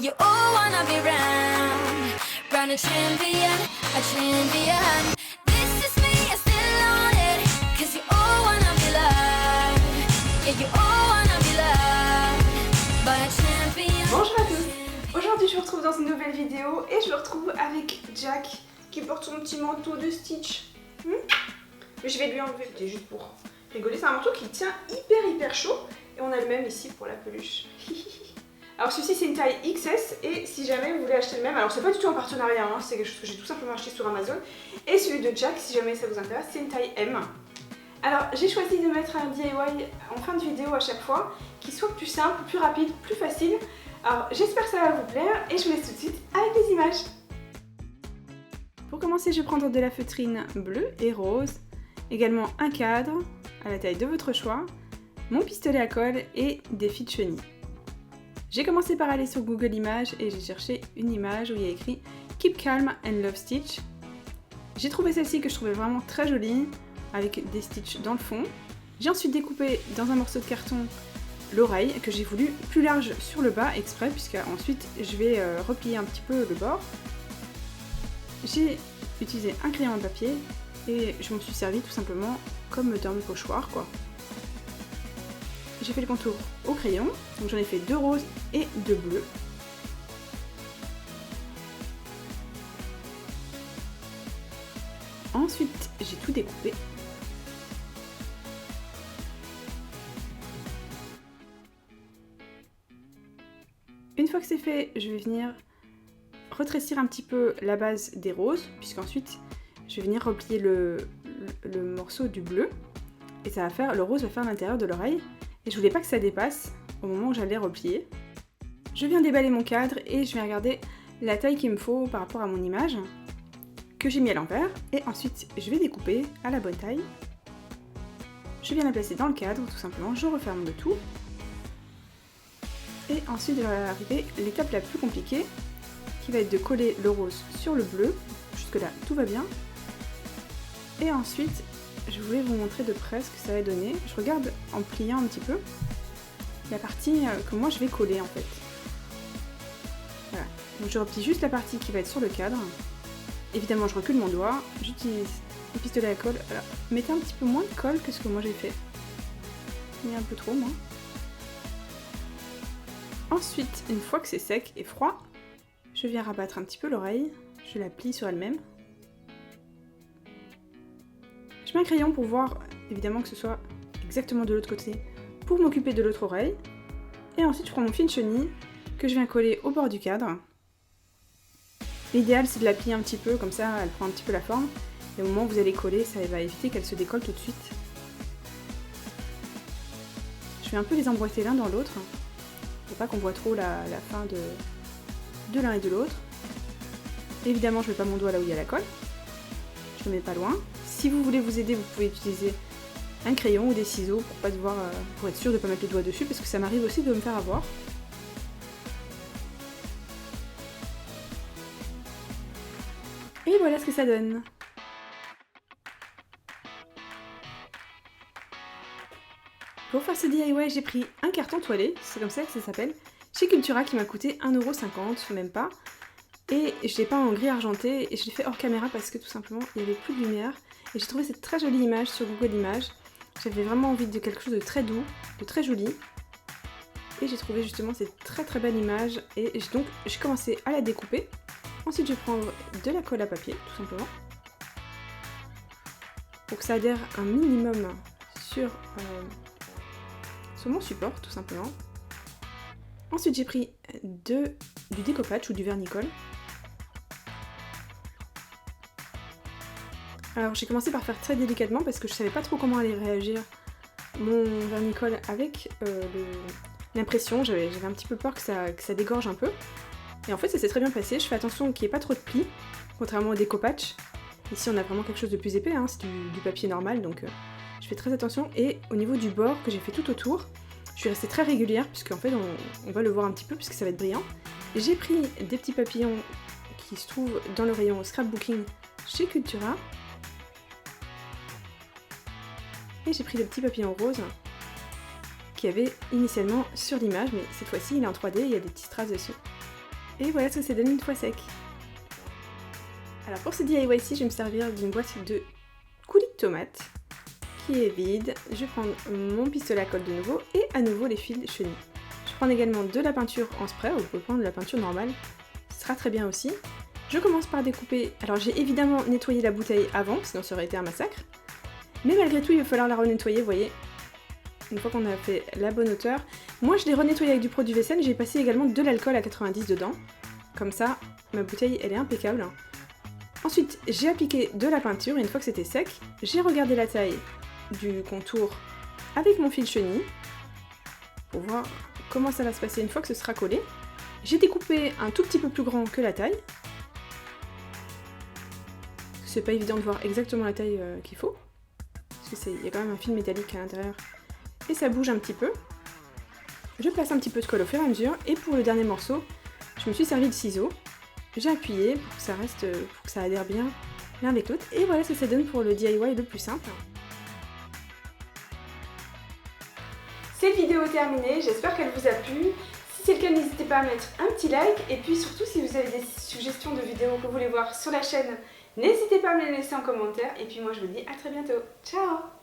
you all wanna be round a champion, a champion. This is me, I'm still on it, 'cause you all wanna be loved. Yeah, you all wanna be loved by a champion. Bonjour à tous. Aujourd'hui je vous retrouve dans une nouvelle vidéo et je me retrouve avec Jack qui porte son petit manteau de Stitch. Mais je vais lui enlever, c'était juste pour rigoler. C'est un manteau qui tient hyper chaud et on a le même ici pour la peluche. Alors celui-ci c'est une taille XS et si jamais vous voulez acheter le même, alors c'est pas du tout en partenariat, hein, c'est quelque chose que j'ai tout simplement acheté sur Amazon. Et celui de Jack, si jamais ça vous intéresse, c'est une taille M. Alors j'ai choisi de mettre un DIY en fin de vidéo à chaque fois, qui soit plus simple, plus rapide, plus facile. Alors j'espère que ça va vous plaire et je vous laisse tout de suite avec les images. Pour commencer, je vais prendre de la feutrine bleue et rose, également un cadre à la taille de votre choix, mon pistolet à colle et des fils de chenille. J'ai commencé par aller sur Google Images et j'ai cherché une image où il y a écrit Keep Calm and Love Stitch. J'ai trouvé celle-ci que je trouvais vraiment très jolie, avec des stitches dans le fond. J'ai ensuite découpé dans un morceau de carton l'oreille que j'ai voulu plus large sur le bas exprès, puisque ensuite je vais replier un petit peu le bord. J'ai utilisé un crayon à papier et je m'en suis servi tout simplement comme dans mes pochoirs quoi. J'ai fait le contour au crayon, donc j'en ai fait 2 roses et 2 bleus. Ensuite, j'ai tout découpé. Une fois que c'est fait, je vais venir retrécir un petit peu la base des roses, puisqu'ensuite je vais venir replier le morceau du bleu et ça va faire, le rose va faire l'intérieur de l'oreille. Et je voulais pas que ça dépasse au moment où j'allais replier. Je viens déballer mon cadre et je vais regarder la taille qu'il me faut par rapport à mon image que j'ai mis à l'envers. Et ensuite, je vais découper à la bonne taille. Je viens la placer dans le cadre, tout simplement. Je referme le tout. Et ensuite, va arriver l'étape la plus compliquée, qui va être de coller le rose sur le bleu. Jusque là, tout va bien. Et ensuite, je voulais vous montrer de près ce que ça va donner. Je regarde en pliant un petit peu la partie que moi je vais coller en fait. Voilà. Donc je replie juste la partie qui va être sur le cadre. Évidemment je recule mon doigt, j'utilise le pistolet à colle. Alors, mettez un petit peu moins de colle que ce que moi j'ai fait. Mais un peu trop moi. Ensuite, une fois que c'est sec et froid, je viens rabattre un petit peu l'oreille. Je la plie sur elle-même. Je mets un crayon pour voir, évidemment, que ce soit exactement de l'autre côté, pour m'occuper de l'autre oreille. Et ensuite, je prends mon fil de chenille, que je viens coller au bord du cadre. L'idéal, c'est de la plier un petit peu, comme ça, elle prend un petit peu la forme. Et au moment où vous allez coller, ça va éviter qu'elle se décolle tout de suite. Je vais un peu les emboîter l'un dans l'autre, pour pas qu'on voit trop la fin de l'un et de l'autre. Évidemment, je mets pas mon doigt là où il y a la colle. Je le mets pas loin. Si vous voulez vous aider, vous pouvez utiliser un crayon ou des ciseaux pour pas devoir, pour être sûr de ne pas mettre le doigt dessus, parce que ça m'arrive aussi de me faire avoir. Et voilà ce que ça donne. Pour faire ce DIY, j'ai pris un carton toilé, c'est comme ça que ça s'appelle, chez Cultura qui m'a coûté 1,50 €, même pas. Et je l'ai peint en gris argenté et je l'ai fait hors caméra parce que tout simplement il n'y avait plus de lumière. Et j'ai trouvé cette très jolie image sur Google Images. J'avais vraiment envie de quelque chose de très doux, de très joli. Et j'ai trouvé justement cette très belle image. Et donc j'ai commencé à la découper. Ensuite je vais prendre de la colle à papier tout simplement. Pour que ça adhère un minimum sur mon support tout simplement. Ensuite j'ai pris du découpage ou du vernicole. Alors j'ai commencé par faire très délicatement parce que je savais pas trop comment allait réagir mon vernicole avec l'impression. J'avais un petit peu peur que ça dégorge un peu. Et en fait ça s'est très bien passé. Je fais attention qu'il n'y ait pas trop de plis, contrairement au découpage. Ici on a vraiment quelque chose de plus épais, hein, c'est du papier normal, donc je fais très attention. Et au niveau du bord que j'ai fait tout autour, je suis restée très régulière puisqu'en fait on va le voir un petit peu puisque ça va être brillant. J'ai pris des petits papillons qui se trouvent dans le rayon scrapbooking chez Cultura. Et j'ai pris le petit papillon rose qu'il y avait initialement sur l'image, mais cette fois-ci il est en 3D et il y a des petites traces dessus. Et voilà ce que ça donne une fois sec. Alors pour ce DIY-ci, je vais me servir d'une boîte de coulis de tomates qui est vide. Je vais prendre mon pistolet à colle de nouveau et à nouveau les fils chenilles. Je vais prendre également de la peinture en spray, ou vous pouvez prendre de la peinture normale, ce sera très bien aussi. Je commence par découper, alors j'ai évidemment nettoyé la bouteille avant, sinon ça aurait été un massacre. Mais malgré tout, il va falloir la renettoyer, vous voyez. Une fois qu'on a fait la bonne hauteur. Moi je l'ai renettoyé avec du produit vaisselle, j'ai passé également de l'alcool à 90 dedans. Comme ça, ma bouteille elle est impeccable. Ensuite, j'ai appliqué de la peinture et une fois que c'était sec, j'ai regardé la taille du contour avec mon fil chenille pour voir comment ça va se passer une fois que ce sera collé. J'ai découpé un tout petit peu plus grand que la taille. C'est pas évident de voir exactement la taille qu'il faut. Parce qu'il y a quand même un fil métallique à l'intérieur. Et ça bouge un petit peu. Je place un petit peu de colle au fur et à mesure. Et pour le dernier morceau, je me suis servi de ciseaux. J'ai appuyé pour que ça reste, pour que ça adhère bien l'un avec l'autre. Et voilà ce que ça donne pour le DIY le plus simple. Cette vidéo est terminée, j'espère qu'elle vous a plu. Si c'est le cas, n'hésitez pas à mettre un petit like. Et puis surtout, si vous avez des suggestions de vidéos que vous voulez voir sur la chaîne, n'hésitez pas à me les laisser en commentaire. Et puis moi, je vous dis à très bientôt. Ciao!